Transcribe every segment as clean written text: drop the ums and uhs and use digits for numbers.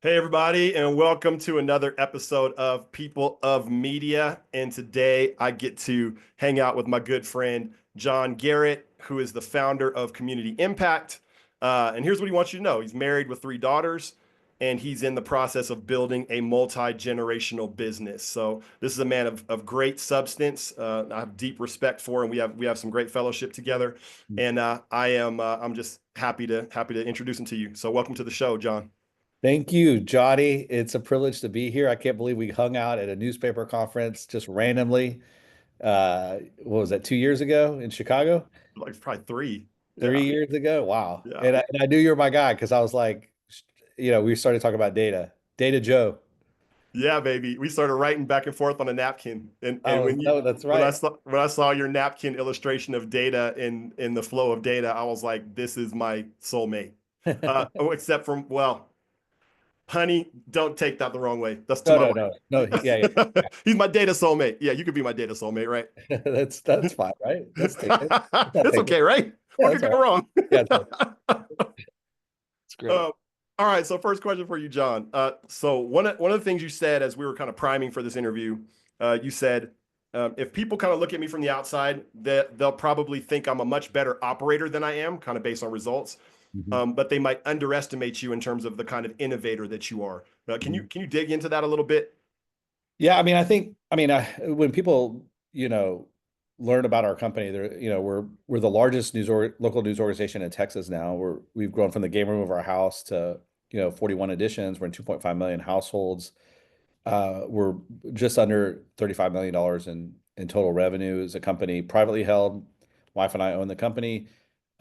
Hey, everybody, and welcome to another episode of People of Media. And today I get to hang out with my good friend, John Garrett, who is the founder of Community Impact. And here's what he wants you to know. He's married with three daughters, and he's in the process of building a multi-generational business. So this is a man of great substance. I have deep respect for, and we have some great fellowship together. And I'm just happy to introduce him to you. So welcome to the show, John. Thank you, Jody. It's a privilege to be here. I can't believe we hung out at a newspaper conference just randomly. What was that, 2 years ago in Chicago? Like probably three. Yeah. 3 years ago? Wow. Yeah. And I knew you were my guy because I was like, we started talking about data. Data Joe. Yeah, baby. We started writing back and forth on a napkin. And Oh, no, that's when I right. saw your napkin illustration of data in the flow of data, I was like, this is my soulmate. Oh, except from, well, honey, don't take that the wrong way. That's to No, my no, no, no. Yeah, yeah. wife. He's my data soulmate. Yeah, you could be my data soulmate, right? That's fine, right? Let's take it. I'll It's take it. okay, right? Yeah, What that's could all go right. wrong? Yeah, it's great. Uh, all right. So first question for you, John. So one of the things you said as we were kind of priming for this interview, you said if people kind of look at me from the outside, that they'll probably think I'm a much better operator than I am, kind of based on results. Mhm. But they might underestimate you in terms of the kind of innovator that you are. Can you Mhm. can you dig into that a little bit? Yeah, I mean, when people, learn about our company, we're the largest local news organization in Texas now. We've grown from the game room of our house to, 41 editions. We're in 2.5 million households. We're just under $35 million in total revenue as a company, privately held. Wife and I own the company,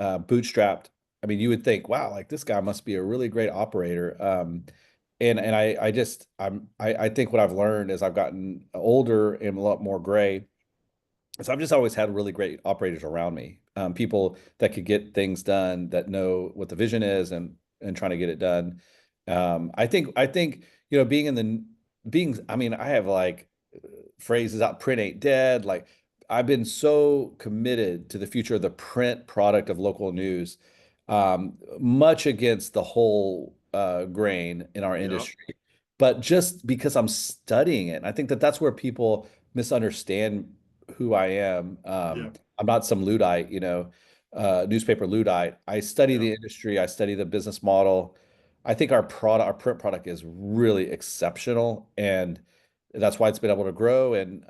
bootstrapped. I mean, you would think, wow, like this guy must be a really great operator. And I think what I've learned as I've gotten older and a lot more gray is I've just always had really great operators around me, people that could get things done, that know what the vision is and trying to get it done. I think being in the being I mean I have like phrases out, print ain't dead. Like I've been so committed to the future of the print product of local news, much against the whole grain in our Yeah. industry. But just because I'm studying it, I think that that's where people misunderstand who I am. Yeah. I'm not some Luddite, newspaper Luddite. I study Yeah. the industry, I study the business model. I think our print product is really exceptional, and that's why it's been able to grow. And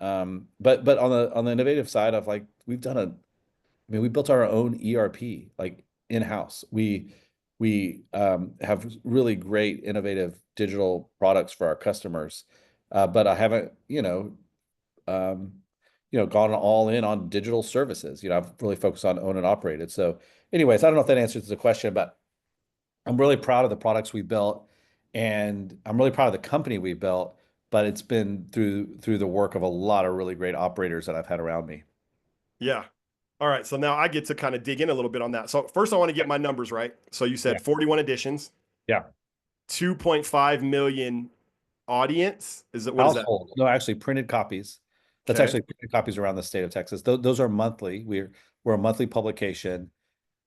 but on the innovative side of like we built our own ERP like in-house. We have really great innovative digital products for our customers. But I haven't, um, gone all in on digital services. I've really focused on own and operated. So, anyways, I don't know if that answers the question, but I'm really proud of the products we built, and I'm really proud of the company we built. But it's been through the work of a lot of really great operators that I've had around me. Yeah. All right. So now I get to kind of dig in a little bit on that. So first I want to get my numbers right. So you Yeah. said 41 editions, Yeah. 2.5 million audience. What is that? Household. No, actually printed copies. That's Okay. actually printed copies around the state of Texas. Those are monthly. We're a monthly publication.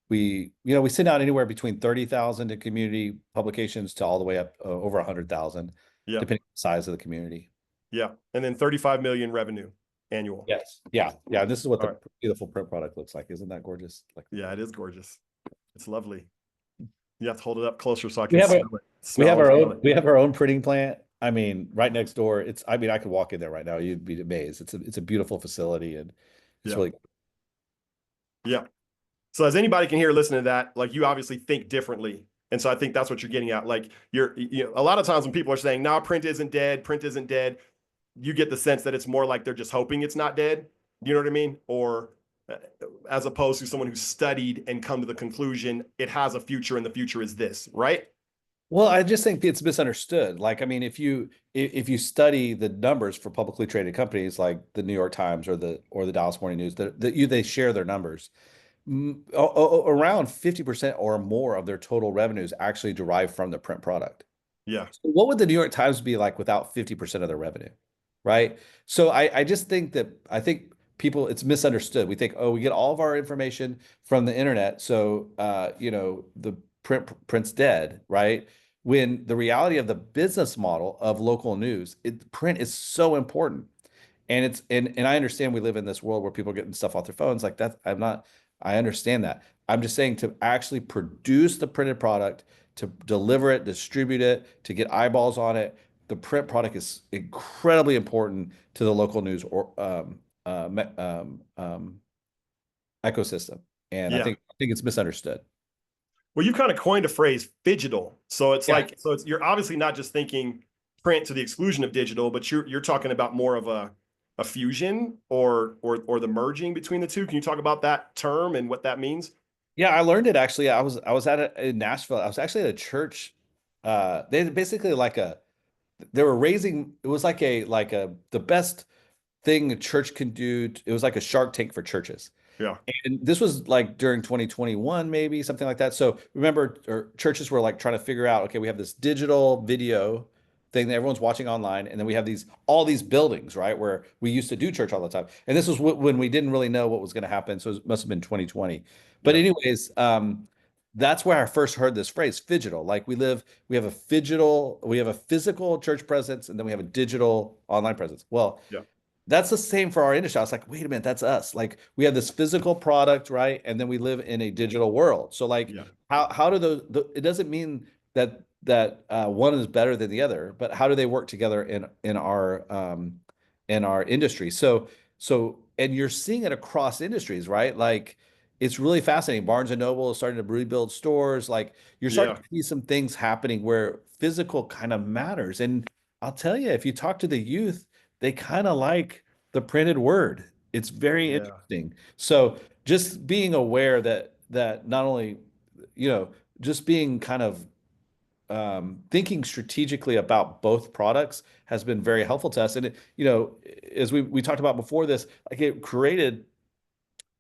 We send out anywhere between 30,000 to community publications to all the way up over 100,000, Yeah. depending on the size of the community. Yeah. And then 35 million revenue annual. Yes. Yeah. Yeah. This is what All the right. beautiful print product looks like. Isn't that gorgeous? Like Yeah, it is gorgeous. It's lovely. You have to hold it up closer so I we can have a smell it. we have Smell and our feel own it. we have our own printing plant. I mean, right next door. I could walk in there right now. You'd be amazed. It's a beautiful facility, and it's Yeah. really Yeah. So as anybody can hear listening to that, like you obviously think differently. And so I think that's what you're getting at. Like a lot of times when people are saying, no, print isn't dead, you get the sense that it's more like they're just hoping it's not dead. You know what I mean? Or uh, as opposed to someone who's studied and come to the conclusion it has a future and the future is this, right? Well, I just think it's misunderstood. Like, I mean, if you study the numbers for publicly traded companies like the New York Times or the Dallas Morning News, they share their numbers. Around 50% or more of their total revenues actually derive from the print product. Yeah. So what would the New York Times be like without 50% of their revenue? Right. So I just think people, it's misunderstood. We think, oh, we get all of our information from the internet. So, the print's dead, right? when the reality of the business model of local news, print is so important. And and I understand we live in this world where people are getting stuff off their phones like that. I understand that. I'm just saying to actually produce the printed product, to deliver it, distribute it, to get eyeballs on it, the print product is incredibly important to the local news or ecosystem. And Yeah. I think it's misunderstood. Well, you kind of coined a phrase, phygital. So it's Yeah. like, so it's, you're obviously not just thinking print to the exclusion of digital, but you're talking about more of a fusion or the merging between the two. Can you talk about that term and what that means? Yeah, I learned it actually. I was in Nashville. I was actually at a church. They basically like they were raising, it was like a the best thing a church can do. It was like a Shark Tank for churches. Yeah. And this was like during 2021, maybe something like that. So remember, or churches were like trying to figure out, okay, we have this digital video thing that everyone's watching online, and then we have all these buildings, right, where we used to do church all the time. And this was when we didn't really know what was going to happen. So it must have been 2020. But Yeah. anyways, that's where I first heard this phrase, phygital. Like we have a physical church presence, and then we have a digital online presence. Well, Yeah. that's the same for our industry. I was like, wait a minute, that's us. Like we have this physical product, right? And then we live in a digital world. So like Yeah. how do it doesn't mean that one is better than the other, but how do they work together in our industry? So and you're seeing it across industries, right? Like it's really fascinating. Barnes and Noble is starting to rebuild stores. Like you're starting Yeah. to see some things happening where physical kind of matters. And I'll tell you, if you talk to the youth, they kind of like the printed word. It's very Yeah. interesting. So just being aware that not only, you know, just being kind of thinking strategically about both products has been very helpful to us. And as we talked about before this, like it created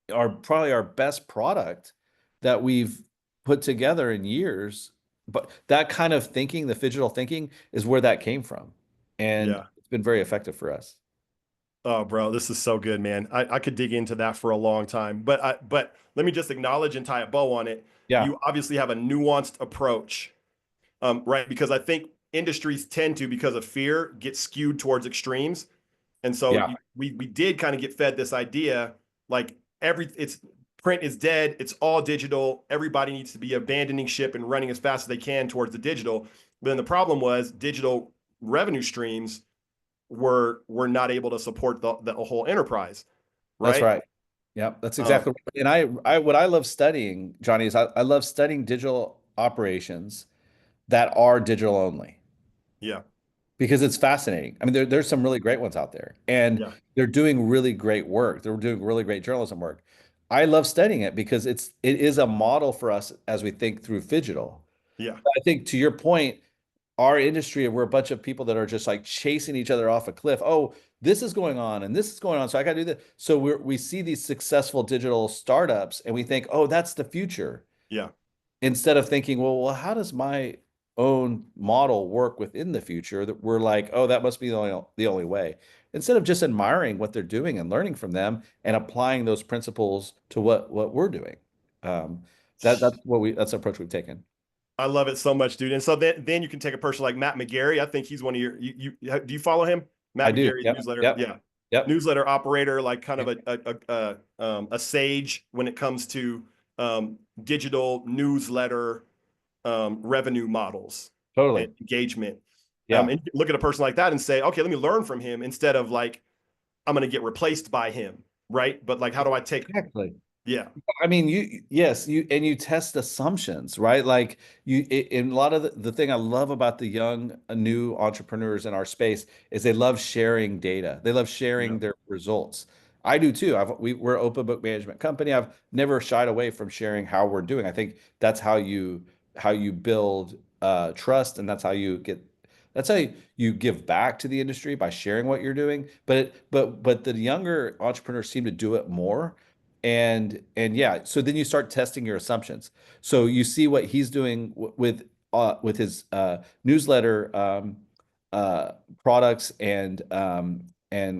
probably our best product that we've put together in years. But that kind of thinking, the digital thinking, is where that came from, and Yeah. it's been very effective for us. Oh, bro, this is so good, man. I could dig into that for a long time, but let me just acknowledge and tie a bow on it. Yeah, You obviously have a nuanced approach, right? Because I think industries tend to, because of fear, get skewed towards extremes. And so yeah, we did kind of get fed this idea, like it's print is dead, it's all digital. Everybody needs to be abandoning ship and running as fast as they can towards the digital. But then the problem was digital revenue streams were not able to support the whole enterprise, that's right? right. Yeah, that's Um, exactly right. And I what I love studying, Johnny, is I love studying digital operations that are digital only yeah, because it's fascinating. I mean, there's some really great ones out there, and yeah, they're doing really great work. They're doing really great journalism work. I love studying it because it is a model for us as we think through Phygital. yeah, I think to your point, our industry, we're a bunch of people that are just like chasing each other off a cliff. Oh, this is going on and this is going on. So I got to do this. So we see these successful digital startups and we think, oh, that's the future. yeah. Instead of thinking, well, how does my own model work within the future? That we're like, oh, that must be the only way. Instead of just admiring what they're doing and learning from them and applying those principles to what we're doing. Um, that's the approach we've taken. I love it so much, dude. And so then you can take a person like Matt McGarry. I think he's one of you do you follow him? I Matt do. McGarry Yep. newsletter. Yep. Yeah. Yep. Newsletter operator, like kind of Yep. a sage when it comes to digital newsletter revenue models and Totally. engagement. Yeah. And you look at a person like that and say, okay, let me learn from him instead of like, I'm going to get replaced by him. Right. But like, how do I take, Exactly. yeah, I mean, yes, you test assumptions, right? Like in a lot of the thing I love about the young, new entrepreneurs in our space is they love sharing data. They love yeah, sharing their results. I do too. We're an open book management company. I've never shied away from sharing how we're doing. I think that's how you build trust, and that's how you give back to the industry by sharing what you're doing. But the younger entrepreneurs seem to do it more and yeah, so then you start testing your assumptions. So you see what he's doing with his newsletter uh, products and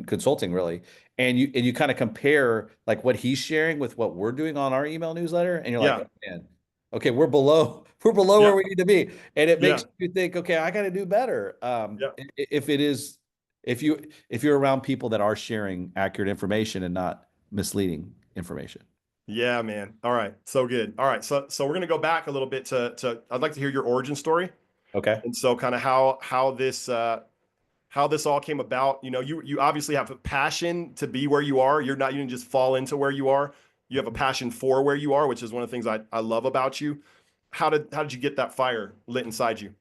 consulting really, and you kind of compare like what he's sharing with what we're doing on our email newsletter, and you're like, yeah. oh man, okay, we're below where Yeah. we need to be. And it makes Yeah. you think, okay, I got to do better. Yeah. If it is, if you're around people that are sharing accurate information and not misleading information. Yeah, man. All right. So good. All right. So we're gonna go back a little bit to I'd like to hear your origin story. Okay. And so kind of how this all came about. You know, you obviously have a passion to be where you are. You didn't just fall into where you are. You have a passion for where you are, which is one of the things I love about you. How did you get that fire lit inside you?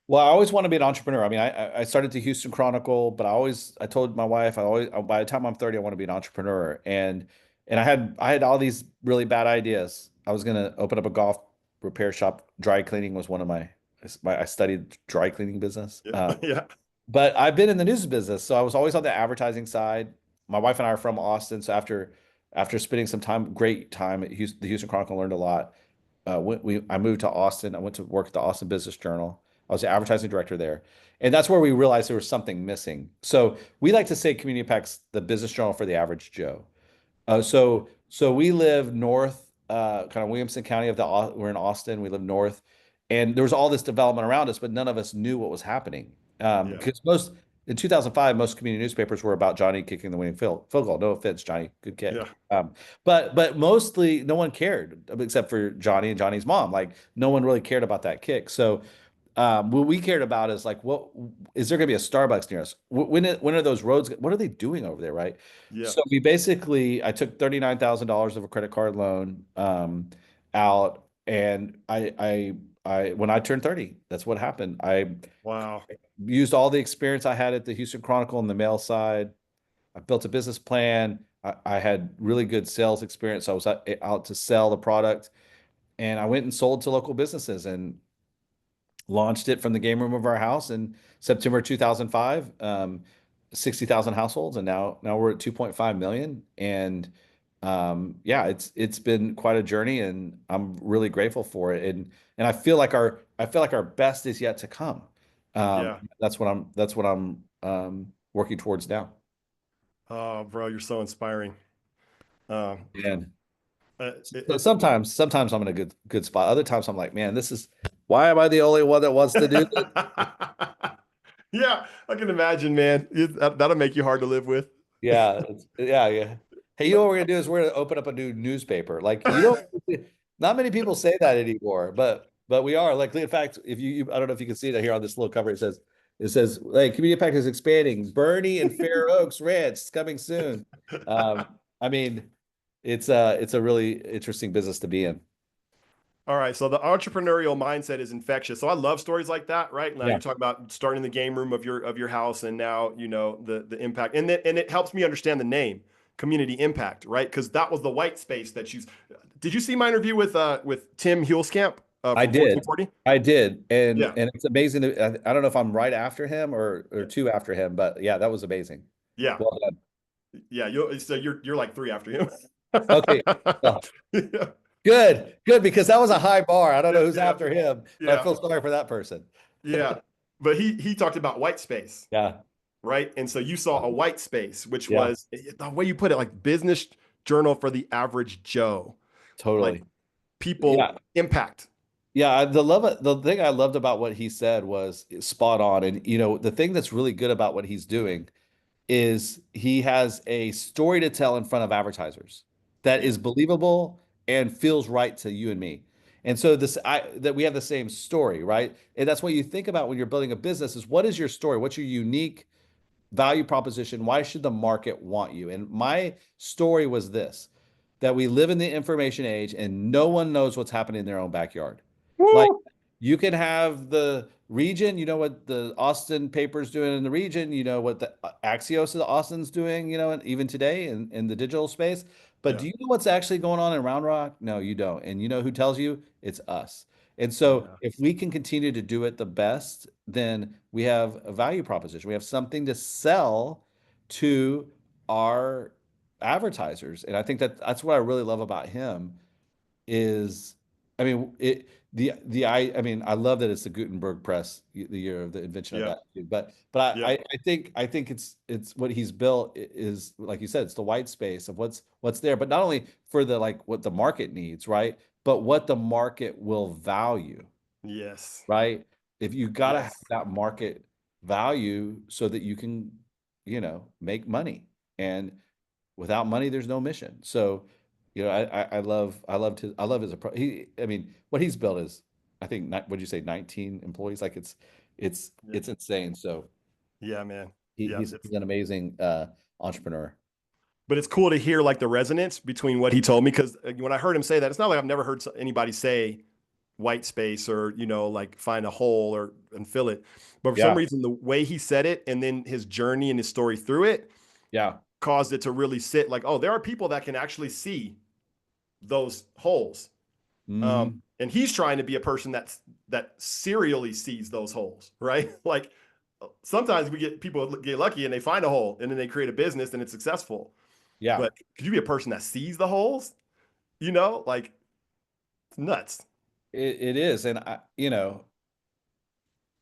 Well, I always want to be an entrepreneur. I mean, I started the Houston Chronicle, but I told my wife by the time I'm 30, I want to be an entrepreneur. And I had all these really bad ideas. I was gonna open up a golf repair shop. Dry cleaning was one of I studied dry cleaning business. Yeah. Yeah. But I've been in the news business, so I was always on the advertising side. My wife and I are from Austin, so after spending some time, great time at the Houston Chronicle, learned a lot. I moved to Austin. I went to work at the Austin Business Journal. I was the advertising director there, and that's where we realized there was something missing. So we like to say Community Impact's the business journal for the average Joe. So we live north, kind of Williamson County we're in Austin. We live north, and there was all this development around us, but none of us knew what was happening. Yeah. Because in 2005, most community newspapers were about Johnny kicking the winning field goal. No offense, Johnny, good kick. Yeah. But mostly no one cared except for Johnny and Johnny's mom. Like no one really cared about that kick. So what we cared about is like, what is there going to be a Starbucks near us? When are those roads? What are they doing over there, right? Yeah. So I took $39,000 of a credit card loan out, and when I turned 30, that's what happened. I Wow. used all the experience I had at the Houston Chronicle on the mail side. I built a business plan. I had really good sales experience. So I was out to sell the product, and I went and sold to local businesses and launched it from the game room of our house in September 2005. 60,000 households, and now we're at 2.5 million. And yeah, it's been quite a journey, and I'm really grateful for it. And I feel like our best is yet to come. Yeah. That's what I'm working towards now. Oh, bro, you're so inspiring. Um, And so it's sometimes I'm in a good spot. Other times I'm like, man, why am I the only one that wants to do this? Yeah, I can imagine, man. That'll make you hard to live with. Yeah, yeah. Hey, you know what we're gonna do is we're gonna open up a new newspaper. Like you don't, not many people say that anymore, but we are. Like in fact, if I don't know if you can see that here on this little cover. It says, like, Community Impact is expanding. Bernie and Fair Oaks Ranch is coming soon. I mean, it's a really interesting business to be in. All right, so the entrepreneurial mindset is infectious. So I love stories like that, right? Now Yeah, you're talking about starting the game room of your house, and now you know the impact, and it helps me understand the name Community Impact, right? Because that was the white space that you. Did you see my interview with Tim Hulskamp I from did. 1440? I did. And Yeah, and it's amazing. I don't know if I'm right after him or two after him, but yeah, that was amazing. yeah, Well done. yeah. You're like three after him. Okay. Well, Yeah, good, because that was a high bar. I don't yeah, know who's yeah, after him, but I yeah, feel sorry for that person. yeah. But he talked about white space, Yeah, right? And so you saw a white space, which yeah, was the way you put it, like business journal for the average Joe, like totally. people Yeah, impact. yeah. The thing I loved about what he said was spot on. And the thing that's really good about what he's doing is he has a story to tell in front of advertisers that Yeah. is believable and feels right to you and me. And so that we have the same story, right? And that's what you think about when you're building a business is, what is your story? What's your unique value proposition? Why should the market want you? And my story was this, that we live in the information age and no one knows what's happening in their own backyard. Like Woo! you can have the region, you know what the Austin paper's doing in the region, you know what the Axios of Austin's doing, and even today in the digital space. But Yeah. do you know what's actually going on in Round Rock? No, you don't. And you know who tells you? It's us. And so Yeah. if we can continue to do it the best, then we have a value proposition. We have something to sell to our advertisers. And I think that's what I really love about him is, I mean, I love that it's the Gutenberg press, the year of the invention of Yeah. that too. But Yeah. I think it's what he's built is, like you said, it's the white space of what's there, but not only for the, like, what the market needs, right? but what the market will value, Yes. right? If you got to have Yes. that market value so that you can, make money. And without money, there's no mission. So, I love his approach. I mean, what he's built is, I think, what'd you say, 19 employees? Like Yeah. it's insane. So Yeah, man. he, Yeah. he's an amazing entrepreneur. But it's cool to hear like the resonance between what he told me. Cause when I heard him say that, it's not like I've never heard anybody say white space or, like find a hole and fill it. But for some Yeah. reason, the way he said it and then his journey and his story through it Yeah. caused it to really sit like, oh, there are people that can actually see those holes. Hmm. And he's trying to be a person that serially sees those holes, right? Like sometimes we get people get lucky and they find a hole and then they create a business and it's successful. Yeah. But could you be a person that sees the holes? Like it's nuts. It is. And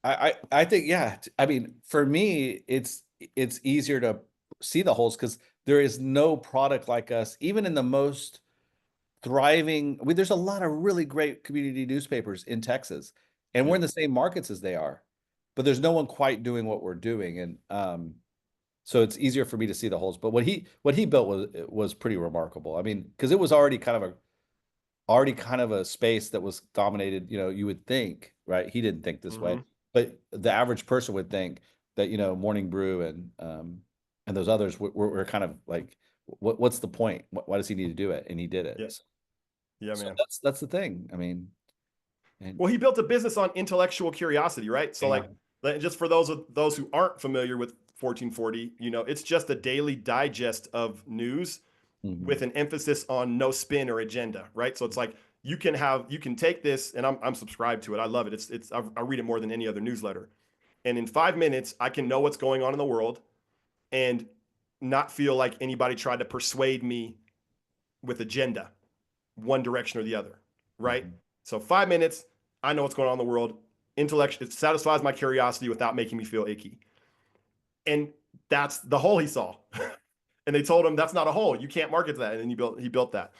I think, yeah. I mean, for me, it's easier to see the holes because there is no product like us, even in the most thriving. I mean, there's a lot of really great community newspapers in Texas, and we're Yeah. in the same markets as they are, but there's no one quite doing what we're doing. And so it's easier for me to see the holes. But what he built was pretty remarkable. I mean, because it was already kind of a space that was dominated, you would think, right? He didn't think this way, Mm-hmm. but the average person would think that, Morning Brew and those others were kind of like, what's the point? Why does he need to do it? And he did it. Yeah. Yeah, So man. that's the thing. I mean, and Well, he built a business on intellectual curiosity, right? So yeah. like just for those who aren't familiar with 1440, it's just a daily digest of news with Mhm. an emphasis on no spin or agenda, right? So it's like you can take this, and I'm subscribed to it. I love it. I read it more than any other newsletter. And in 5 minutes, I can know what's going on in the world and not feel like anybody tried to persuade me with agenda, one direction or the other, right? Mhm. So 5 minutes, I know what's going on in the world. Intellect, it satisfies my curiosity without making me feel icky. And that's the hole he saw. And they told him that's not a hole. You can't market that. And he built that.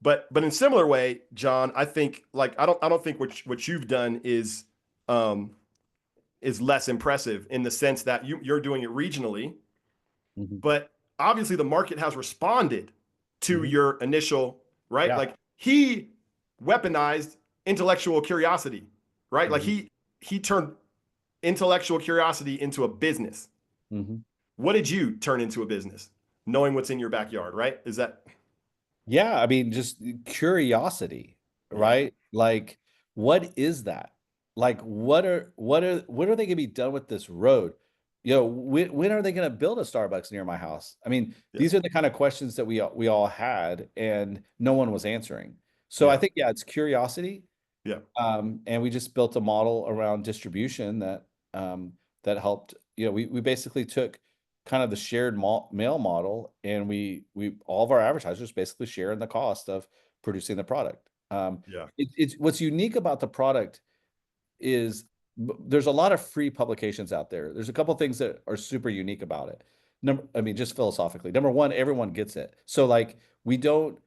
But in similar way, John, I think like I don't think what you've done um, is less impressive in the sense that you're doing it regionally, Mhm. but obviously the market has responded to Mhm. your initial, right? Yeah. Like he weaponized intellectual curiosity, right? Like Mhm. he turned intellectual curiosity into a business. Mhm. What did you turn into a business? Knowing what's in your backyard, right? Is that Yeah, I mean, just curiosity, yeah, right? Like, what is that? Like, when are they gonna be done with this road? When are they gonna build a Starbucks near my house? I mean, yeah, these are the kind of questions that we all had, and no one was answering. So I yeah, think, yeah, it's curiosity. yeah, And we just built a model around distribution that helped. We basically took kind of the shared mail model, and we all of our advertisers basically share in the cost of producing the product. yeah. It's what's unique about the product is there's a lot of free publications out there. There's a couple things that are super unique about it. I mean, just philosophically. Number one, everyone gets it. So like we don't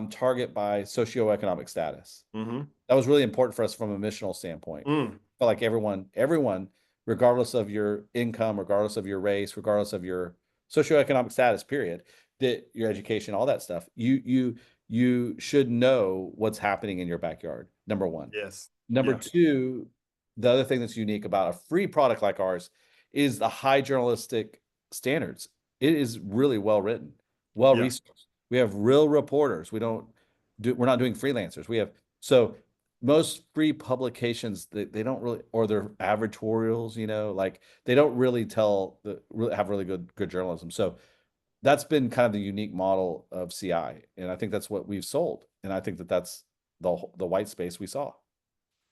target by socioeconomic status. Mm-hmm. That was really important for us from a missional standpoint. Mm, Felt like everyone, regardless of your income, regardless of your race, regardless of your socioeconomic status, period, that your education, all that stuff, you should know what's happening in your backyard. Number one. yes. Number Yeah. two, the other thing that's unique about a free product like ours is the high journalistic standards. It is really well written, well Yeah. researched. We have real reporters. We're not doing freelancers. So most free publications, they don't really, or they're advertorials, like they don't really have really good journalism. So that's been kind of the unique model of CI. And I think that's what we've sold. And I think that's the white space we saw.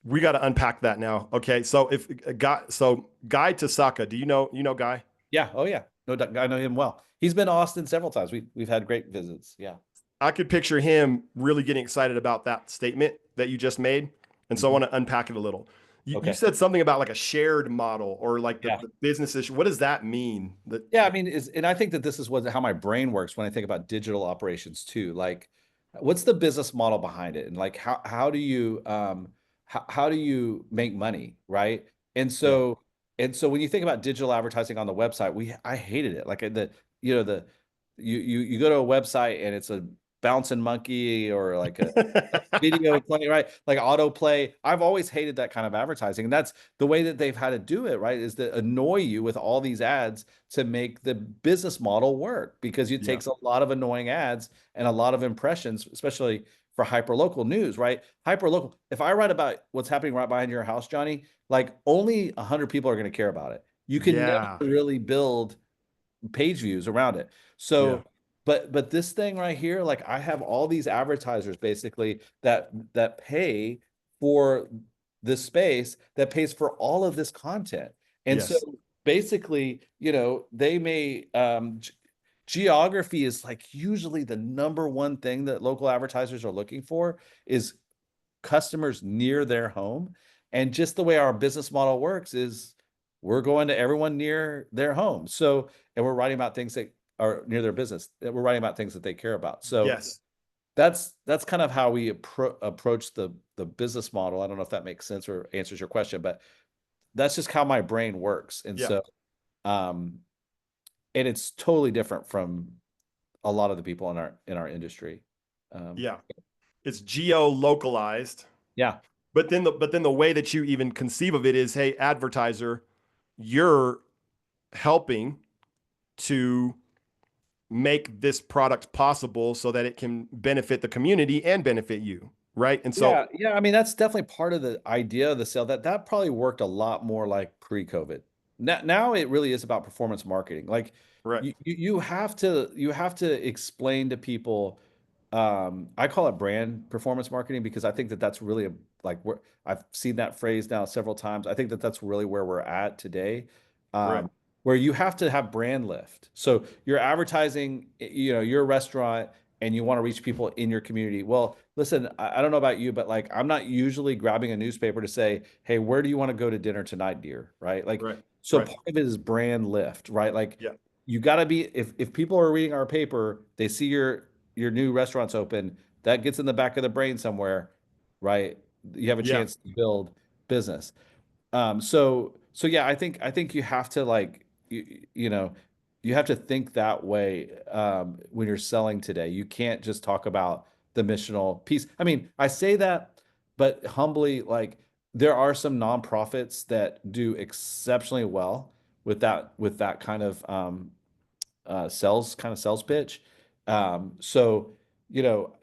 We got to unpack that now. Okay. So if Guy Tasaka, do you know Guy? Yeah. Oh, yeah. No, I know him well. He's been to Austin several times. We've had great visits. Yeah. I could picture him really getting excited about that statement that you just made. And so I Mhm. want to unpack it a little. You Okay. said something about like a shared model or like the, Yeah. the business issue. What does that mean? That Yeah. I mean, and I think that this is how my brain works when I think about digital operations too. Like, what's the business model behind it, and like how do you make money, right? And Yeah. so when you think about digital advertising on the website, I hated it. Like the you go to a website and it's a bouncing monkey or like a video play, right? Like autoplay. I've always hated that kind of advertising. And that's the way that they've had to do it, right? Is to annoy you with all these ads to make the business model work, because it Yeah. takes a lot of annoying ads and a lot of impressions, especially for hyperlocal news, right? Hyperlocal. If I write about what's happening right behind your house, Johnny, like only 100 people are going to care about it. You can never Yeah. really build page views around it. Yeah. So, but this thing right here, like I have all these advertisers basically that pay for this space, that pays for all of this content. And so Yes. basically, they may geography is like usually the number one thing that local advertisers are looking for is customers near their home. And just the way our business model works is we're going to everyone near their home. So, and we're writing about things that are near their business, that we're writing about things that they care about. So Yes. that's kind of how we approach the business model. I don't know if that makes sense or answers your question, but that's just how my brain works. And Yeah. so, um, and it's totally different from a lot of the people in our industry. Um, Yeah. It's geo localized. yeah, But then the way that you even conceive of it is, hey, advertiser, you're helping to make this product possible so that it can benefit the community and benefit you, right? And so, yeah. I mean, that's definitely part of the idea of the sale. That probably worked a lot more like pre-COVID. Now it really is about performance marketing. Like right, you have to explain to people. I call it brand performance marketing because I think that that's really like where I've seen that phrase now several times. I think that that's really where we're at today, right, um, where you have to have brand lift. So you're advertising, you're a restaurant and you want to reach people in your community. Well, listen, I don't know about you, but like I'm not usually grabbing a newspaper to say, hey, where do you want to go to dinner tonight, dear? Right? Like, right, so right. part of it is brand lift, right? Like Yeah, you got to be, if people are reading our paper, they see your new restaurants open, that gets in the back of the brain somewhere, right? You have a yeah, chance to build business. So yeah, I think you have to like you have to think that way when you're selling today. You can't just talk about the missional piece. I mean, I say that, but humbly, like there are some nonprofits that do exceptionally well with that kind of sales pitch. So you know,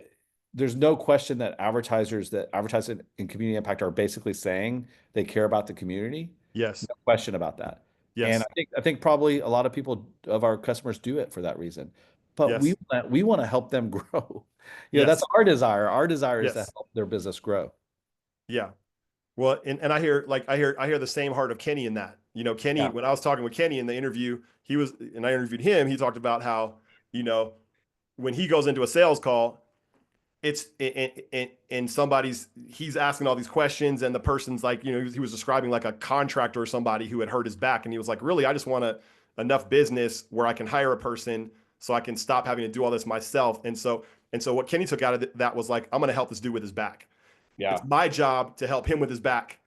there's no question that advertisers that advertise in community impact are basically saying they care about the community. yes, No question about that. And yes, I think probably a lot of people of our customers do it for that reason. But yes, we want to help them grow. That's yes, our desire. Our desire is to yes, help their business grow. yeah. Well, and I hear the same heart of Kenny in that. Kenny, Yeah. when I was talking with Kenny in the interview, and I interviewed him, he talked about how, you know, when he goes into a sales call, it's and he's asking all these questions, and the person's like, he was describing like a contractor or somebody who had hurt his back, and he was like, really, I just want enough business where I can hire a person so I can stop having to do all this myself. And so what Kenny took out of that was like, I'm going to help this dude with his back. It's Yeah. my job to help him with his back,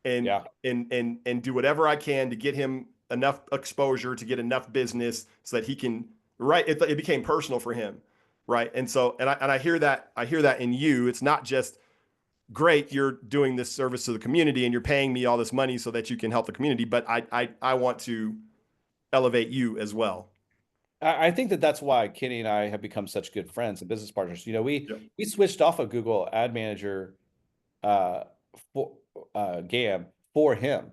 and Yeah. and do whatever I can to get him enough exposure to get enough business so that he can, right. It became personal for him, right. And I hear that in you. It's not just great, you're doing this service to the community and you're paying me all this money so that you can help the community, but I want to elevate you as well. I think that that's why Kenny and I have become such good friends and business partners. Yeah, We switched off of Google Ad Manager uh, for GAM for him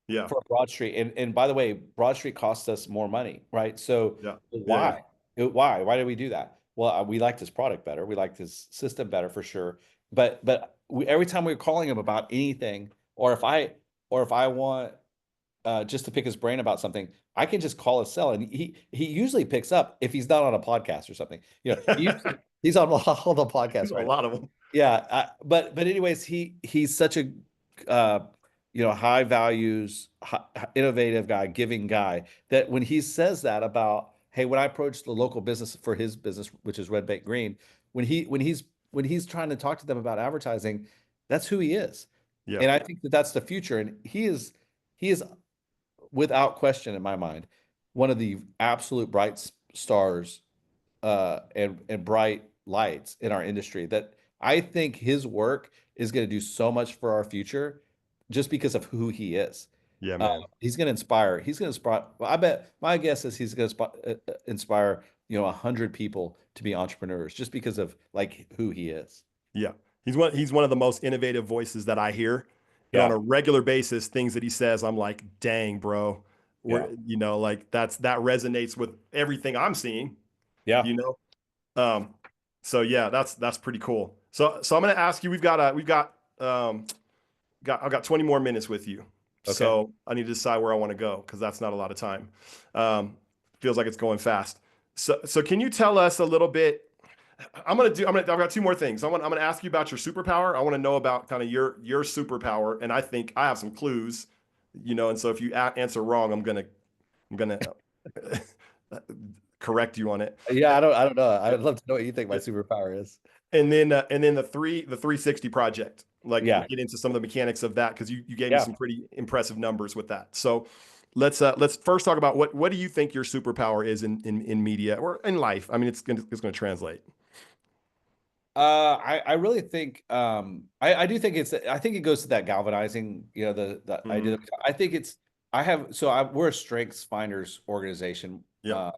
yeah, for Broad Street. And by the way, Broad Street costs us more money, right? So yeah, yeah, yeah, why? Why did we do that? Well, we liked his product better. We liked his system better for sure. But every time we were calling him about anything, or if I want just to pick his brain about something, I can just call his cell, and he usually picks up if he's not on a podcast or something. He's on all the podcasts a right lot of them. yeah, but anyways, he's such a uh, high values, innovative guy, giving guy that when he says that about, hey, when I approached the local business for his business, which is Red Bank Green, when he's trying to talk to them about advertising, that's who he is. Yeah. And I think that that's the future. And he is without question in my mind one of the absolute bright stars and bright lights in our industry that I think his work is going to do so much for our future just because of who he is. Yeah, man. He's going to inspire. He's going to inspire. Well, I bet my guess is he's going to inspire 100 people to be entrepreneurs just because of like who he is. Yeah. He's one of the most innovative voices that I hear. And on Yeah, a regular basis, things that he says, I'm like, dang, bro. yeah, Like that resonates with everything I'm seeing, yeah. you know? Um, so yeah, that's pretty cool. So I'm gonna ask you, I've got 20 more minutes with you. Okay. So I need to decide where I want to go because that's not a lot of time. Um, Feels like it's going fast. So can you tell us a little bit? I've got two more things. I'm gonna ask you about your superpower. I want to know about kind of your superpower, and I think I have some clues, and so if you answer wrong, I'm gonna correct you on it. Yeah, I don't know. I'd love to know what you think my superpower is. And then the 360 project, like Yeah, get into some of the mechanics of that because you gave me yeah. some pretty impressive numbers with that. So let's first talk about what do you think your superpower is in media or in life? I mean, it's gonna translate. I really think I do think I think it goes to that galvanizing, the idea Hmm. that I think it's we're a strengths finders organization. Yeah,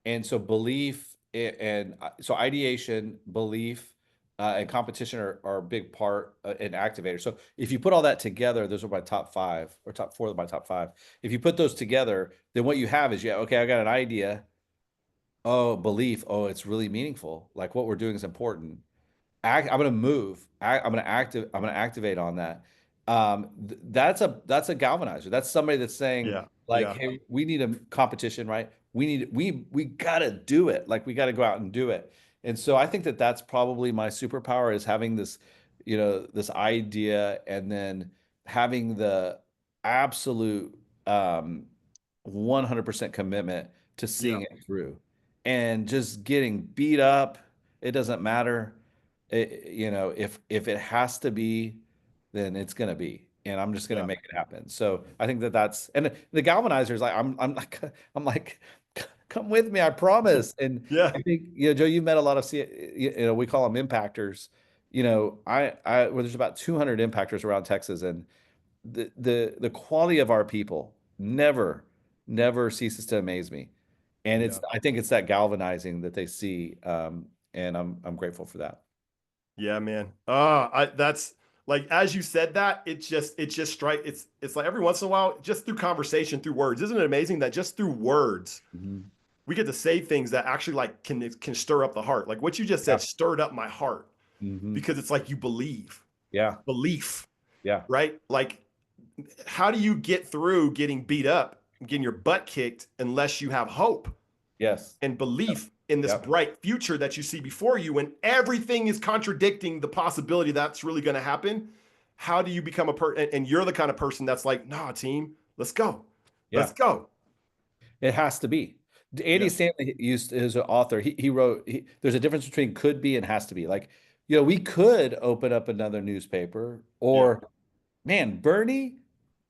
And so belief and so ideation, belief, and competition are a big part in activator. So if you put all that together, those are my top five or top four of my top five. If you put those together, then what you have is, yeah, okay, I got an idea. Oh, belief. Oh, it's really meaningful. Like what we're doing is important. I'm going to move. I'm going to activate on that. That's a galvanizer. That's somebody that's saying yeah, like, yeah, hey, we need a competition, right? We got to do it. Like we got to go out and do it. And so I think that that's probably my superpower is having this, this idea and then having the absolute 100% commitment to yeah, seeing it through and just getting beat up. It doesn't matter if it has to be, then it's going to be, and I'm just going to yeah, make it happen. So I think that that's and the galvanizer is like I'm like I'm like come with me, I promise. And yeah, I think Joe, you've met a lot of we call them impactors. Where there's about 200 impactors around Texas, and the quality of our people never ceases to amaze me. And yeah. I think it's that galvanizing that they see, and I'm grateful for that. Yeah, man. That's like as you said that, it just strike. It's like every once in a while, just through conversation, through words. Isn't it amazing that just through words Mhm. we get to say things that actually like can stir up the heart. Like what you just Yeah. said stirred up my heart Hmm. because it's like you Yeah. belief, Yeah. right? Like how do you get through getting beat up, getting your butt kicked unless you have hope Yes. and Yep. belief in this Yep. bright future that you see before you when everything is contradicting the possibility that's really going to happen? How do you become and you're the kind of person that's like, nah, team, let's go. Let's Yeah. go. It has to be. Andy Yeah. Stanley used as an author. He wrote. There's a difference between could be and has to be. Like, we could open up another newspaper, Yeah. or man, Bernie,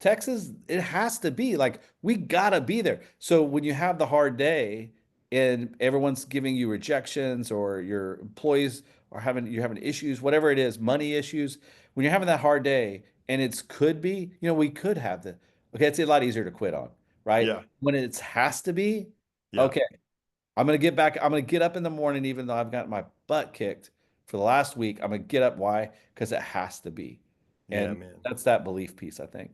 Texas, it has to be like we gotta be there. So when you have the hard day and everyone's giving you rejections or your employees are you're having issues, whatever it is, money issues, when you're having that hard day and it's could be, we could have okay, it's a lot easier to quit on, right? Yeah. When it has to be, Yeah. okay, I'm gonna get back, I'm gonna get up in the morning, even though I've got my butt kicked for the last week. I'm gonna get up. Why? Because it has to be. Yeah, And man. that's that belief piece, I think.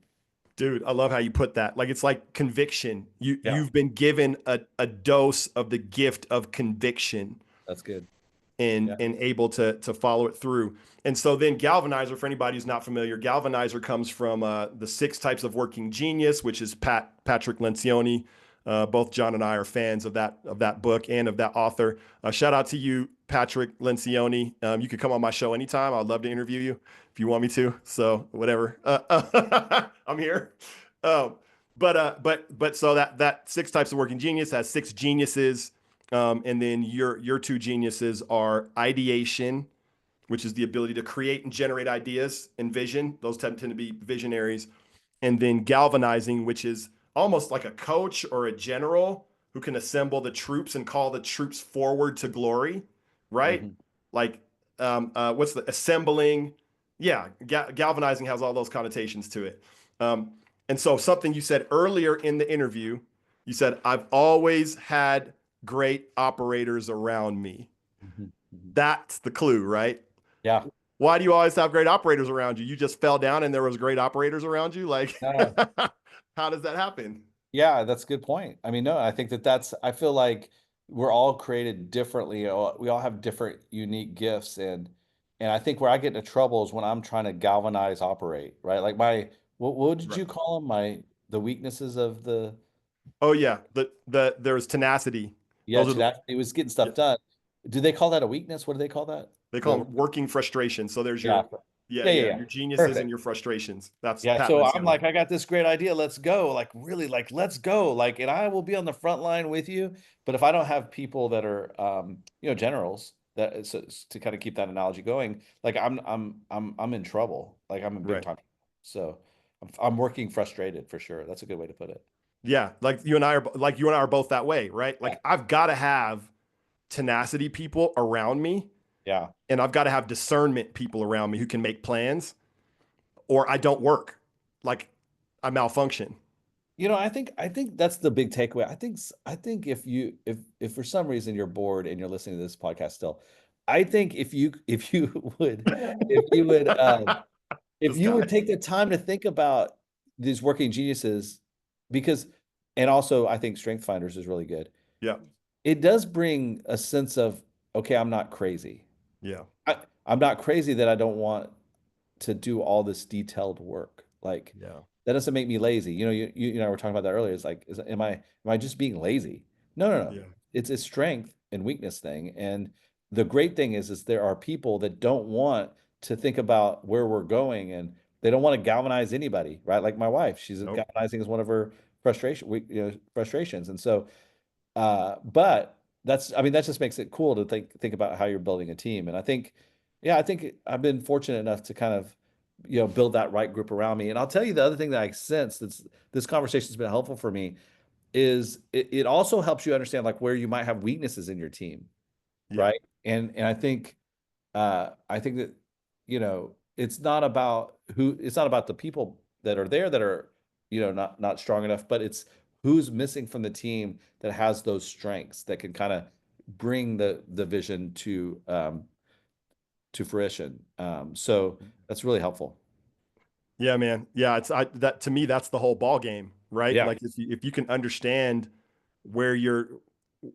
Dude, I love how you put that. Like it's like conviction. Yeah, You've been given a dose of the gift of conviction that's good. and Yeah. able to follow it through. And so then galvanizer, for anybody who's not familiar, galvanizer comes from the six types of working genius, which is Patrick Lencioni. Both John and I are fans of that book and of that author. Shout out to you, Patrick Lencioni. You could come on my show anytime. I'd love to interview you if you want me to. So whatever, I'm here. Um, but so that six types of working genius has six geniuses And then your two geniuses are ideation, which is the ability to create and generate ideas, and vision. Those tend to be visionaries. And then galvanizing, which is almost like a coach or a general who can assemble the troops and call the troops forward to glory, right? Mhm. Like, what's the assembling? Yeah, galvanizing has all those connotations to it. Um, and so, something you said earlier in the interview, you said, I've always had great operators around me. Mhm. Mhm. That's the clue, right? Yeah. Why do you always have great operators around you? You just fell down and there was great operators around you? Like, No. how does that happen? Yeah, that's a good point. I mean, no, I think I feel like we're all created differently. We all have different unique gifts, and I think where I get into trouble is when I'm trying to galvanize operate, right? Like what did Right. you call them? The weaknesses of the Oh yeah, there's tenacity. yeah, Those are the tenacity was getting yeah, stuff done. Do they call that a weakness? What do they call that? they call The them working frustration. So there's yeah. your yeah, Yeah, yeah, yeah, yeah. your geniuses and Perfect. your frustrations. That's Yeah, Pat so Lencioni. I'm like, I got this great idea. Let's go. Like, really, like, let's go. Like, and I will be on the front line with you. But if I don't have people that are, generals, to kind of keep that analogy going, like, I'm in trouble. Like, I'm in big Right. time. So, I'm working frustrated for sure. That's a good way to put it. Yeah, like you and I are both that way, right? Yeah, Like I've got to have tenacity people around me, yeah. and I've got to have discernment people around me who can make plans, or I don't work. Like I malfunction. I think that's the big takeaway. I think if for some reason you're bored and you're listening to this podcast still, I think if you would if This you guy. would take the time to think about these working geniuses, because, and also I think Strength Finders is really good. Yeah. It does bring a sense of, okay, I'm not crazy. Yeah. I'm not crazy that I don't want to do all this detailed work. Like, Yeah. that doesn't make me lazy. You and I were talking about that earlier. It's like, am I just being lazy? No, no, no. Yeah. It's a strength and weakness thing. And the great thing is there are people that don't want to think about where we're going, and they don't want to galvanize anybody, right? Like my wife, she's Nope. galvanizing is one of her frustrations. And so, but I mean, that just makes it cool to think about how you're building a team. And I think I've been fortunate enough to kind of, build that right group around me. And I'll tell you the other thing that I sense this conversation's been helpful for me is it also helps you understand like where you might have weaknesses in your team, Yeah. right? And I think that, it's not about the people that are there that are, not strong enough, but it's who's missing from the team that has those strengths that can kind of bring the vision to fruition. So that's really helpful. Yeah, man. Yeah, that to me that's the whole ball game, right? Yeah. Like if you can understand where you're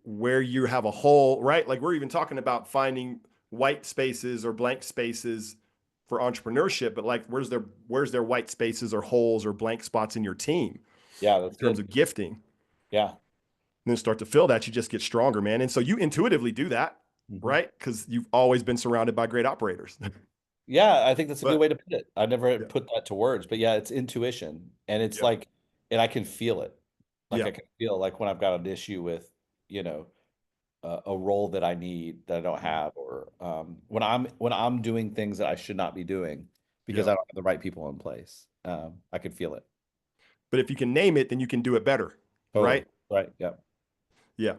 where you have a hole, right? Like we're even talking about finding white spaces or blank spaces for entrepreneurship, but like where's their white spaces or holes or blank spots in your team Yeah, in that's terms good. of gifting? Yeah. And then start to fill that, you just get stronger, man. And so you intuitively do that, Mhm. right? Because you've always been surrounded by great operators. Yeah, I think that's a good But way to put it. I never yeah, put that to words, but yeah, it's intuition. And it's yeah, like, and I can feel it. Like yeah. I can feel like when I've got an issue with, you know, a role that I need that I don't have, or when I'm doing things that I should not be doing because Yeah. I don't have the right people in place. I can feel it. But if you can name it, then you can do it better, Totally. right? Right. Yeah. Yeah.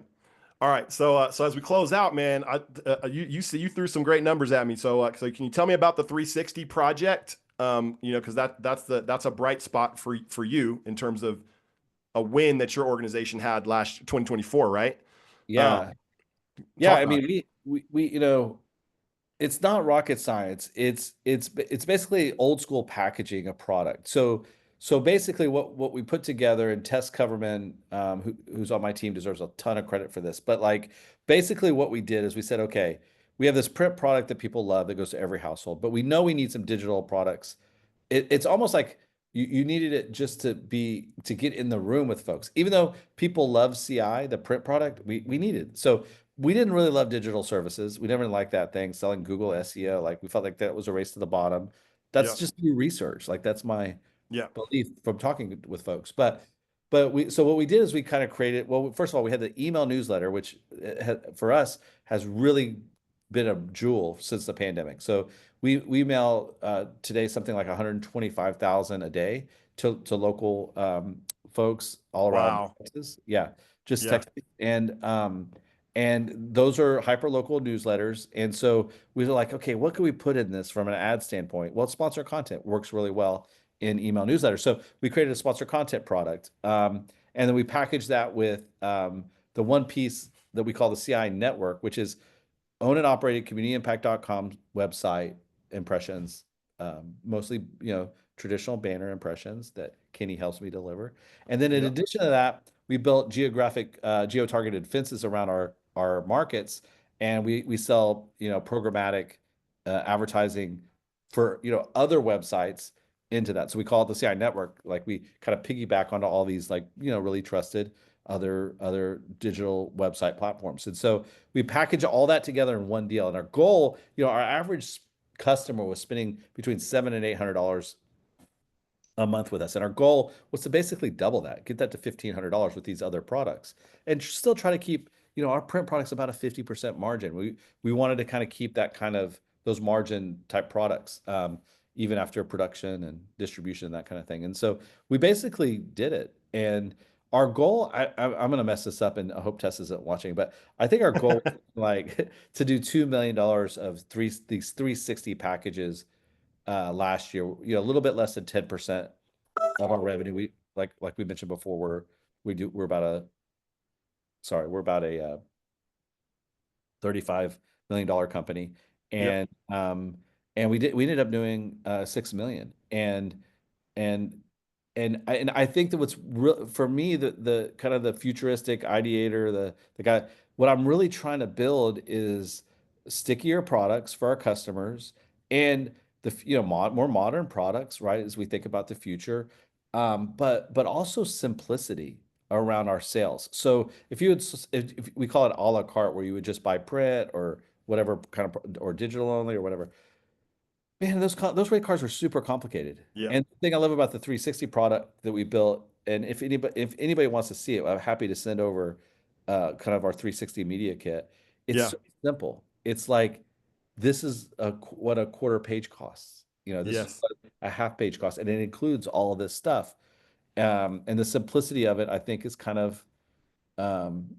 All right. So as we close out, man, you see you threw some great numbers at me. So can you tell me about the 360 project? Because that's a bright spot for you in terms of a win that your organization had last 2024, right? Um, Yeah. Yeah. Talk I about mean, it. we it's not rocket science. It's basically old school packaging a product. So basically, what we put together, and Tess Coverman, who's on my team, deserves a ton of credit for this. But like basically, what we did is we said, okay, we have this print product that people love that goes to every household, but we know we need some digital products. It's almost like you needed it just to get in the room with folks. Even though people love CI, the print product, we needed. So we didn't really love digital services. We never liked that thing, selling Google SEO. Like we felt like that was a race to the bottom. That's Yeah. just new research. Like that's my Yeah. belief from talking with folks. But so what we did is we kind of created, well, first of all, we had the email newsletter, which for us has really been a jewel since the pandemic. So we mail today something like 125,000 a day to local folks all around Wow. Texas. Yeah, just Yeah. Texas. And those are hyper local newsletters. And so we were like, okay, what can we put in this from an ad standpoint? Well, sponsor content works really well in email newsletters. So we created a sponsor content product. And then we packaged that with the one piece that we call the CI network, which is owned and operated communityimpact.com website impressions, mostly, traditional banner impressions that Kenny helps me deliver. And then in Yep. addition to that, we built geo-targeted fences around our markets, and we sell, programmatic advertising for, other websites into that. So we call it the CI network. Like we kind of piggyback onto all these like, really trusted other digital website platforms. And so we package all that together in one deal. And our goal, our average customer was spending between $700 and $800 a month with us. And our goal was to basically double that, get that to $1,500 with these other products, and still try to keep, our print products about a 50% margin. We wanted to kind of keep that kind of those margin type products, even after production and distribution and that kind of thing. And so we basically did it. And our goal, I'm going to mess this up, and I hope Tess isn't watching, but I think our goal was like to do $2 million of these 360 packages last year. A little bit less than 10% of our revenue. We like we mentioned before, we're about a $35 million company, Yep. and we ended up doing 6 million. And I think that what's real for me, the kind of the futuristic ideator, the guy, what I'm really trying to build is stickier products for our customers, and more modern products, right? As we think about the future, but also simplicity around our sales. So if we call it a la carte, where you would just buy print or whatever kind of, or digital only or whatever. Man, those rate cards are super complicated. Yep. And the thing I love about the 360 product that we built, and if anybody wants to see it, I'm happy to send over kind of our 360 media kit. It's Yeah. so simple. It's like this is what a quarter page costs. This is Yes. what a half page costs, and it includes all of this stuff. And the simplicity of it, I think, is kind of um,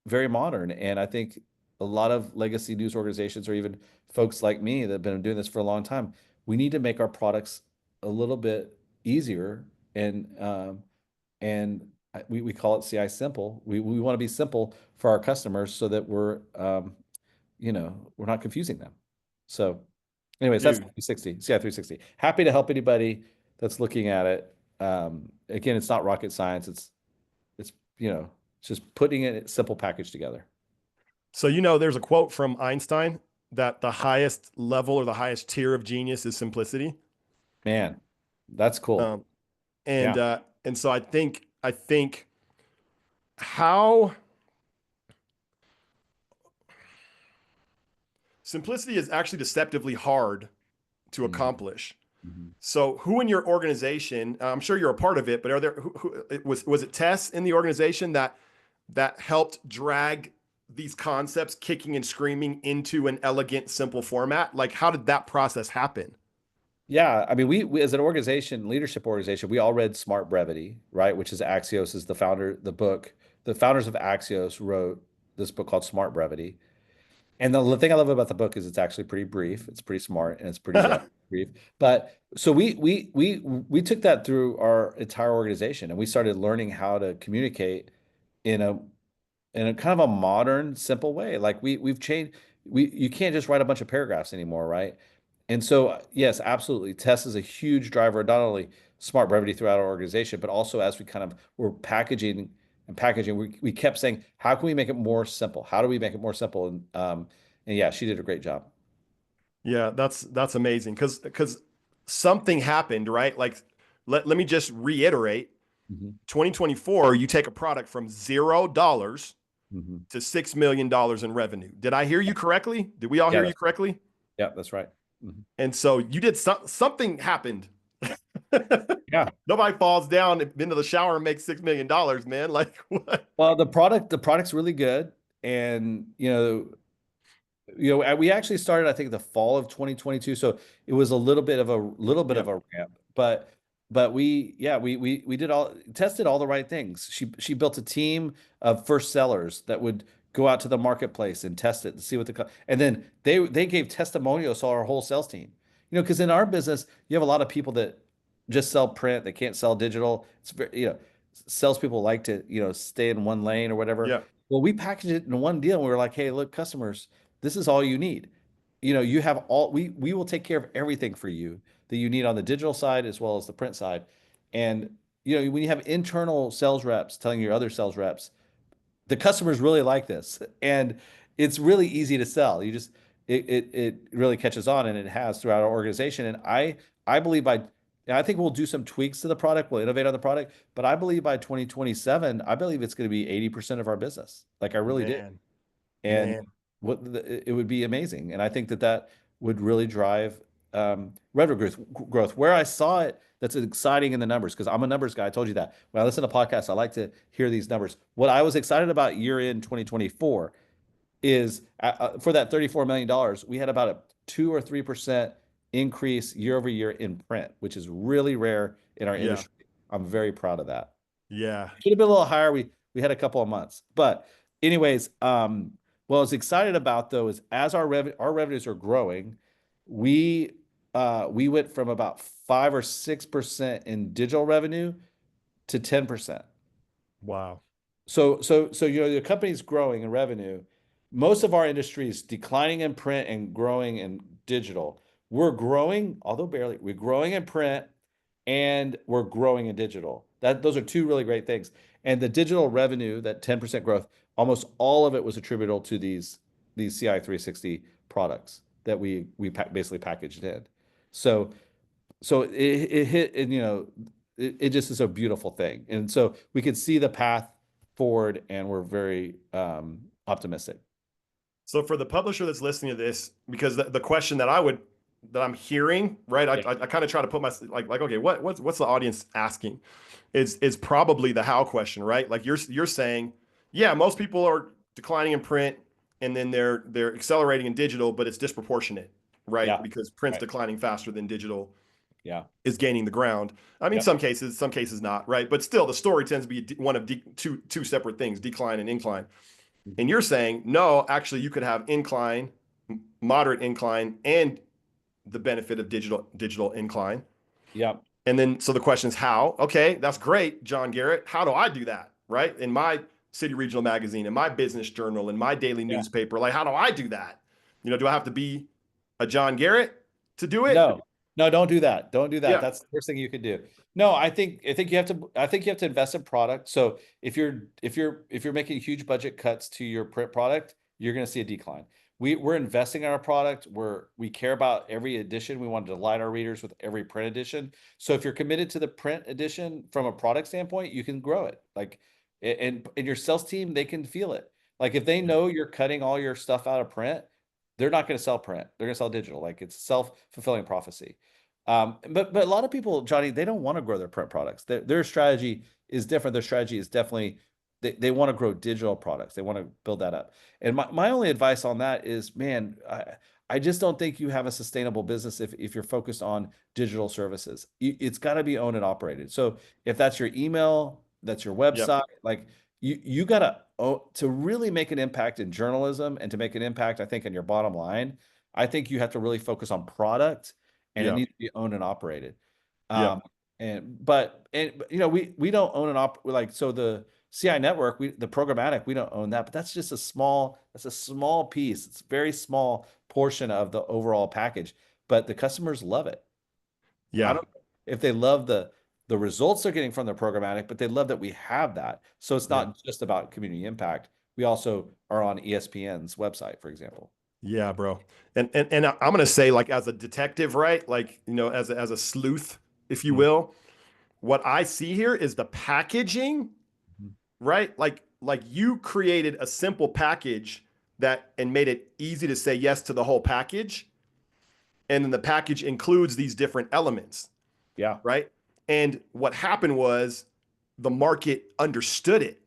very modern. And I think a lot of legacy news organizations, or even folks like me that have been doing this for a long time, we need to make our products a little bit easier. And we call it CI simple. We want to be simple for our customers so that we're not confusing them. So anyways, that's Dude. 360, CI 360. Happy to help anybody that's looking at it. Again, it's not rocket science. It's just putting a simple package together. So, there's a quote from Einstein that the highest level or the highest tier of genius is simplicity. Man, that's cool. Um, and Yeah. uh, and so I think how simplicity is actually deceptively hard to Mhm. accomplish. Mhm. So, who in your organization? I'm sure you're a part of it, but are there was it Tess in the organization that helped drag these concepts kicking and screaming into an elegant, simple format? Like, how did that process happen? Yeah, I mean, we as an organization, leadership organization, we all read Smart Brevity, right? Which is Axios is the founders of Axios wrote this book called Smart Brevity. And the thing I love about the book is it's actually pretty brief. It's pretty smart, and it's pretty brief. But so we took that through our entire organization, and we started learning how to communicate in a kind of a modern, simple way. Like we've changed. You can't just write a bunch of paragraphs anymore, right? And so, yes, absolutely. Test is a huge driver, not only smart brevity throughout our organization, but also as we kind of were packaging, we kept saying, how can we make it more simple? How do we make it more simple? And yeah, she did a great job. Yeah, that's amazing because something happened, right? Like, let me just reiterate. Hmm. 2024, you take a product from $0 Hmm. to $6 million in revenue. Did I hear you correctly? Did we all Yeah, hear you correctly? yeah, that's right. Hmm. And so you did something happened. Yeah. Nobody falls down into the shower and makes $6 million, man. Like what? Well, the product's really good, and we actually started, I think, the fall of 2022, so it was a little bit of Yep. a ramp, but we did all tested all the right things. She built a team of first sellers that would go out to the marketplace and test it and see and then they gave testimonials to our whole sales team. Because in our business, you have a lot of people that just sell print, they can't sell digital. It's very, salespeople like to, stay in one lane or whatever. Yeah. Well, we packaged it in one deal and we were like, hey, look, customers, this is all you need. You have we will take care of everything for you that you need on the digital side as well as the print side. And when you have internal sales reps telling your other sales reps, the customers really like this. And it's really easy to sell. It really catches on, and it has throughout our organization. And I believe I think we'll do some tweaks to the product, we'll innovate on the product, but I believe by 2027, I believe it's going to be 80% of our business. Like I really do. Man, And man. it would be amazing. And I think that would really drive revenue growth. Where I saw it, that's exciting in the numbers, because I'm a numbers guy. I told you that. When I listen to podcasts, I like to hear these numbers. What I was excited about year in 2024 is for that $34 million, we had about a 2 or 3% increase year over year in print, which is really rare in our Yeah. industry. I'm very proud of that. Yeah. Should have been a little higher. We had a couple of months, but anyways, what I was excited about though is as our revenues are growing, we went from about 5 or 6% in digital revenue to 10%. Wow. So the company's growing in revenue. Most of our industry is declining in print and growing in digital. We're growing, although barely, we're growing in print and we're growing in digital. Those are two really great things. And the digital revenue, that 10% growth, almost all of it was attributable to these CI 360 products that we basically packaged in. So it hit, and it just is a beautiful thing. And so we could see the path forward, and we're very optimistic. So for the publisher that's listening to this, because the question that I'm hearing, right? Yeah. I kind of try to put my like, okay, what's the audience asking? Is probably the how question, right? Like you're saying, yeah, most people are declining in print and then they're accelerating in digital, but it's disproportionate, right? Yeah. Because print's Right. declining faster than digital Yeah. is gaining the ground. I mean, Yep. some cases not, right? But still, the story tends to be one of two separate things: decline and incline. And you're saying, no, actually, you could have incline, moderate incline, and the benefit of digital incline. Yep. And then, so the question is how? Okay, that's great, John Garrett. How do I do that? Right? In my city regional magazine, in my business journal, in my daily Yeah. newspaper, like, how do I do that? Do I have to be a John Garrett to do it? No, no, don't do that. Don't do that. Yeah. That's the worst thing you could do. No, I think you have to invest in product. So if you're making huge budget cuts to your print product, you're going to see a decline. We're investing in our product. We care about every edition. We want to delight our readers with every print edition. So if you're committed to the print edition from a product standpoint, you can grow it. Like, and your sales team, they can feel it. Like if they Yeah. know you're cutting all your stuff out of print, they're not going to sell print. They're going to sell digital. Like it's self-fulfilling prophecy. But a lot of people, Johnny, they don't want to grow their print products. Their strategy is different. Their strategy is definitely they want to grow digital products. They want to build that up. And my only advice on that is, man, I just don't think you have a sustainable business if you're focused on digital services. It's got to be owned and operated. So if that's your email, that's your Yep. website, like you got to really make an impact in journalism and to make an impact, I think, in your bottom line. I think you have to really focus on product, and it Yeah. needs to be owned and operated. Yep. Um, but we don't own like, so the CI network, the programmatic, we don't own that, but that's a small piece. It's a very small portion of the overall package, but the customers love it. I Yeah. don't know if they love the results they're getting from the programmatic, but they love that we have that. So it's Yeah. not just about community impact. We also are on ESPN's website, for example. Yeah, bro. And I'm gonna say, like, as a detective, right? Like, as a sleuth, if you Mhm. will, what I see here is the packaging, Mhm. right? Like you created a simple package and made it easy to say yes to the whole package. And then the package includes these different elements, Yeah. right? And what happened was the market understood it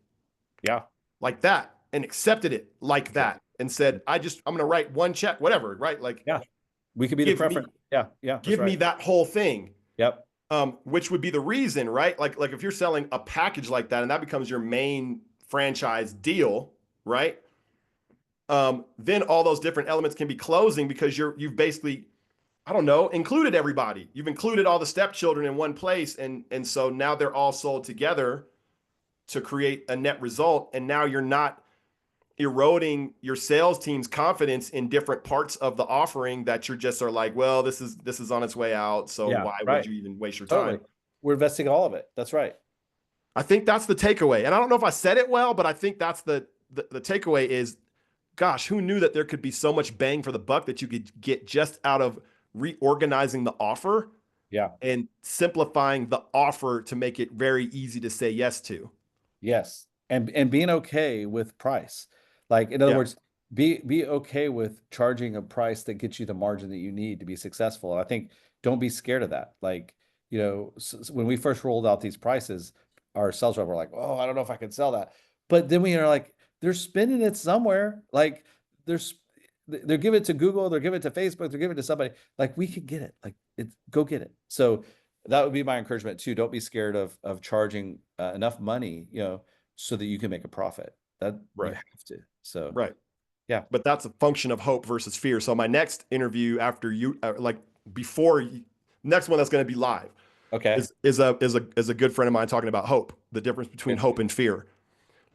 Yeah. like that and accepted it like Yeah. that and said, I'm going to write one check, whatever, right? Like, Yeah. We could be the give preference. me, Yeah. Yeah. That's give me right. that whole thing. Yep. Which would be the reason, right? Like if you're selling a package like that and that becomes your main franchise deal, right? Then all those different elements can be closing because you've basically, I don't know, included everybody. You've included all the stepchildren in one place, and so now they're all sold together to create a net result. And now you're not eroding your sales team's confidence in different parts of the offering that you're just are like, well, this is on its way out, so Yeah. why would Right. you even waste your Totally. time? We're investing all of it. That's right. I think that's the takeaway. And I don't know if I said it well, but I think that's the takeaway is, gosh, who knew that there could be so much bang for the buck that you could get just out of reorganizing the offer Yeah. and simplifying the offer to make it very easy to say yes to. Yes. And being okay with price. Like, in other Yeah. words, be okay with charging a price that gets you the margin that you need to be successful. And I think don't be scared of that. Like, when we first rolled out these prices, our sales rep were like, "Oh, I don't know if I can sell that." But then we are like, they're spending it somewhere. Like, there's they're giving it to Google, they're giving it to Facebook, they're giving it to somebody. Like, we could get it. Like, go get it. So that would be my encouragement too. Don't be scared of charging enough money, so that you can make a profit. That you Right. have to. So Right. yeah. But that's a function of hope versus fear. So my next interview after you, like before you, next one that's going to be live Okay. is a good friend of mine talking about hope, the difference between Good. hope and fear.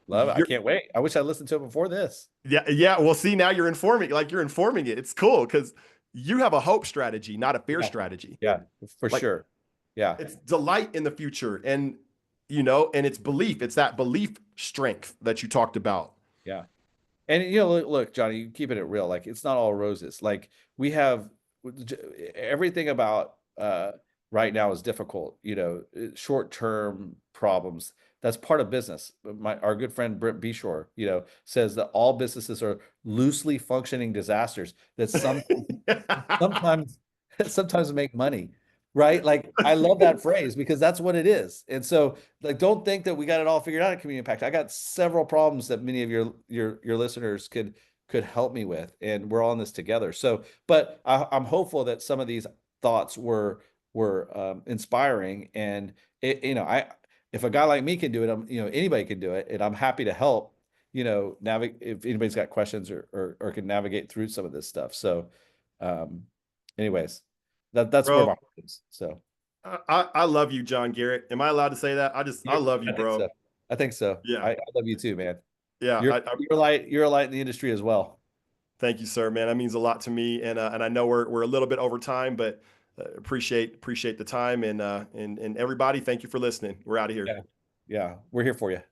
Love it. I You're, can't wait. I wish I listened to it before this. yeah, yeah. Well, see, now you're informing it. It's cool because you have a hope strategy, not a fear Yeah. strategy. Yeah, for Like sure. Yeah. it's delight in the future and it's belief. It's that belief strength that you talked about. Yeah. And look, Johnny, you keeping it real. Like, it's not all roses. Like, we have everything about right now is difficult. Short-term problems. That's part of business. Our good friend Brent Beshore, says that all businesses are loosely functioning disasters that sometimes sometimes make money. Right? Like, I love that phrase because that's what it is. And so, like, don't think that we got it all figured out at Community Impact. I got several problems that many of your listeners could help me with, and we're all in this together. So, but I'm hopeful that some of these thoughts were inspiring, and if a guy like me can do it, anybody can do it, and I'm happy to help. Navigate if anybody's got questions or can navigate through some of this stuff. So, anyways, that's where my Bro, heart is. So I love you, John Garrett. Am I allowed to say that? I love you, I think so. bro. I think so. Yeah. I love you too, man. Yeah. You're a light in the industry as well. Thank you, sir, man. That means a lot to me. And I know we're a little bit over time, but appreciate the time and everybody. Thank you for listening. We're out of here. Yeah. Yeah. We're here for you.